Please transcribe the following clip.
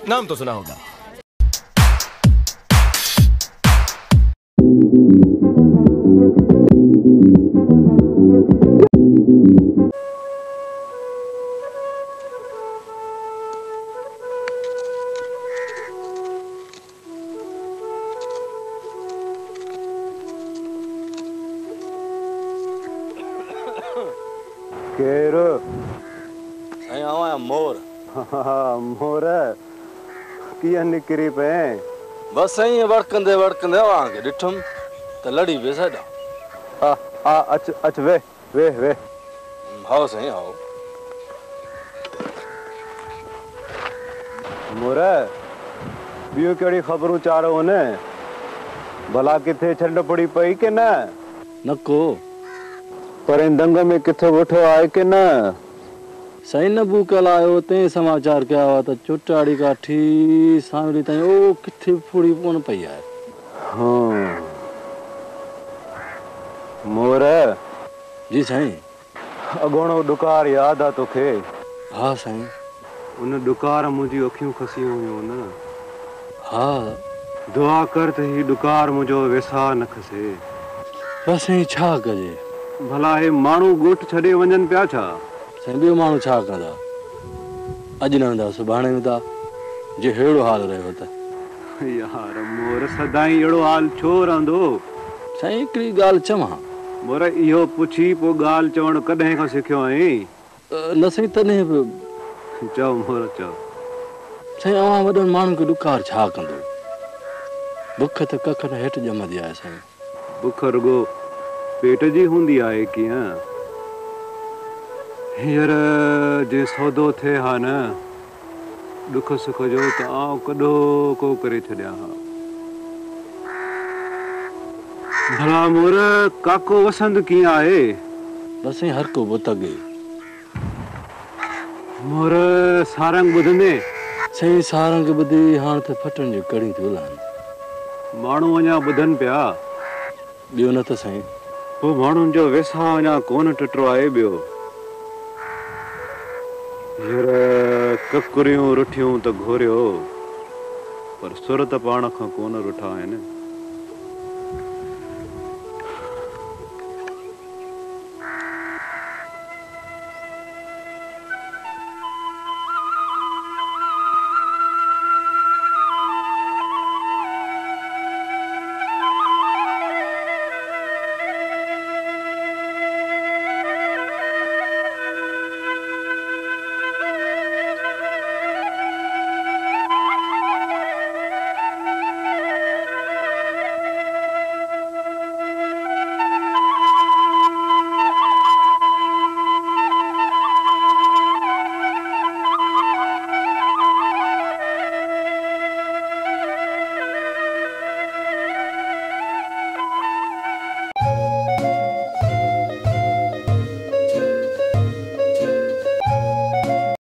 नाम तो सुना होगा। केरो साईं आवां मोर। हाँ मोर किया निकरी पे बस साईं वड़कंदे वड़कंदे आवां के ॾिठुम त लड़ी पियो साइडां। आ अच अच वे वे वे हाओ साईं हाओ। मोर ॿियूं कहिड़ी ख़बरूं चारो ने भला किथे छंड पड़ी पई के न नको पर दंग में किथे वेठो आहे के न साईं न भूकल आयो ते समाचार कया हुआ त चुटाड़ी काठी सांवरी ताईं ओ किथे फुड़ी कोन पई आहे। हाँ मोर जी साईं। अगोणो डुकार याद आ तोखे? हाँ साईं। उन डुकार मुंहिंजी अखियूं खसी हुयूं न। हाँ दुआ कर त ही डुकार मुंहिंजो वेसा न खसे। बस साईं छा कजे? भला हे माण्हू ॻोठ छॾे वञनि पिया छा? साईं ॿियो माण्हू छा कंदा? अॼु न वेंदा सुभाणे वेंदा जे अहिड़ो हाल रहियो त। यार मोर सदाई अहिड़ो हाल छो रहंदो? साईं हिकिड़ी ॻाल्हि चवां। मोर इहो पुछी पोइ ॻाल्हि चवणु कॾहिं खां सिखियो आहीं? न साईं तॾहिं बि चओ मोर चओ। साईं अवां वॾनि माण्हुनि खे ॾुकार छा कंदो? बुख त कख न हेठि ॼमंदी आहे साईं। बुख रुगो पेट जी हूंदी आहे कीअं? हींअर जे सौदो थिए हा न दुख सुख जो त आउं कॾो को करे छॾियां हा। भला मोर काको वसंत कीअं आहे? बस साईं हर को बुतगे। मोर सारंग ॿुधंदे? साईं सारंग ॿुधी हाणे त फटनि जूं कड़ियूं थियूं हलनि। माण्हू अञा ॿुधनि पिया? ॿियो न त साईं। पोइ माण्हुनि जो वेसा अञा कोन टुटो आहे ॿियो। हींअर ककुरियूं रुठियूं त घोरियो पर सुर त पाण खां कोन रुठा आहिनि।